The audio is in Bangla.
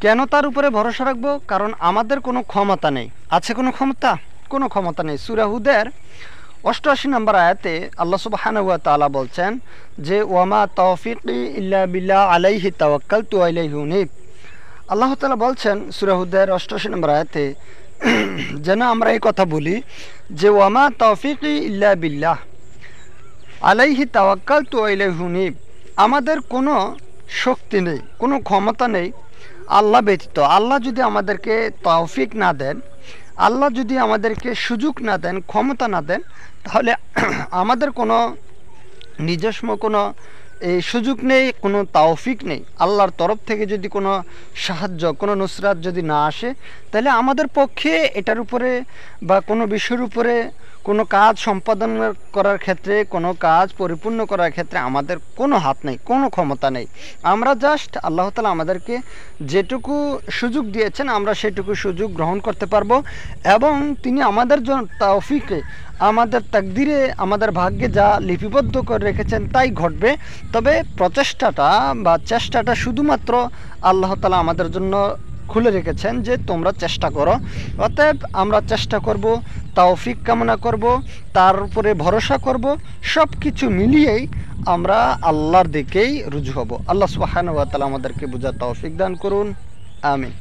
কেন তার উপরে ভরসা রাখবো? কারণ আমাদের কোনো ক্ষমতা নেই। আছে কোনো ক্ষমতা? কোনো ক্ষমতা নেই। সূরা হুদের 88 নম্বর আয়াতে আল্লাহ সুবহানাহু ওয়া তাআলা বলছেন যে ওয়ামা তাওফিকি ইল্লা বিল্লাহ আলাইহি তাওয়াক্কালতু ওয়া ইলাইহি উনীব। আল্লাহ তাআলা বলছেন সূরা হুদের 88 নম্বর আয়াতে যেন আমরা এই কথা বলি যে ওয়ামা তাওফিকি ইল্লা বিল্লাহ আলাইহি তাওয়াক্কালতু ওয়া ইলাইহি উনীব। আমাদের কোনো শক্তি নেই, কোনো ক্ষমতা নেই আল্লাহ ব্যতীত। আল্লাহ যদি আমাদেরকে তৌফিক না দেন, আল্লাহ যদি আমাদেরকে সুযোগ না দেন, ক্ষমতা না দেন, তাহলে আমাদের কোনো নিজস্ব কোনো এই সুযোগ নেই, কোনো তৌফিক নেই। আল্লাহর তরফ থেকে যদি কোনো সাহায্য, কোনো নুসরাত যদি না আসে, তাহলে আমাদের পক্ষে এটার উপরে বা কোনো বিষয়ের উপরে কোনো কাজ সম্পাদন করার ক্ষেত্রে, কোনো কাজ পরিপূর্ণ করার ক্ষেত্রে আমাদের কোনো হাত নেই, কোনো ক্ষমতা নেই। আমরা জাস্ট আল্লাহ তাআলা আমাদেরকে যেটুকু সুযোগ দিয়েছেন আমরা সেটুকু সুযোগ গ্রহণ করতে পারবো, এবং তিনি আমাদের জন্য তৌফিকে, আমাদের তাকদিরে, আমাদের ভাগ্যে যা লিপিবদ্ধ করে রেখেছেন তাই ঘটবে। তবে প্রচেষ্টাটা বা চেষ্টাটা শুধুমাত্র আল্লাহ তাআলা আমাদের জন্য খুলে রেখেছেন যে তোমরা চেষ্টা করো। অতএব আমরা চেষ্টা করব, তৌফিক কামনা করব, তার উপরে ভরসা করব। সব কিছু মিলিয়েই আমরা আল্লাহর দিকেই রুজু হব। আল্লাহ সুবহানাহু ওয়া তাআলা আমাদেরকে বুঝার তৌফিক দান করুন। আমিন।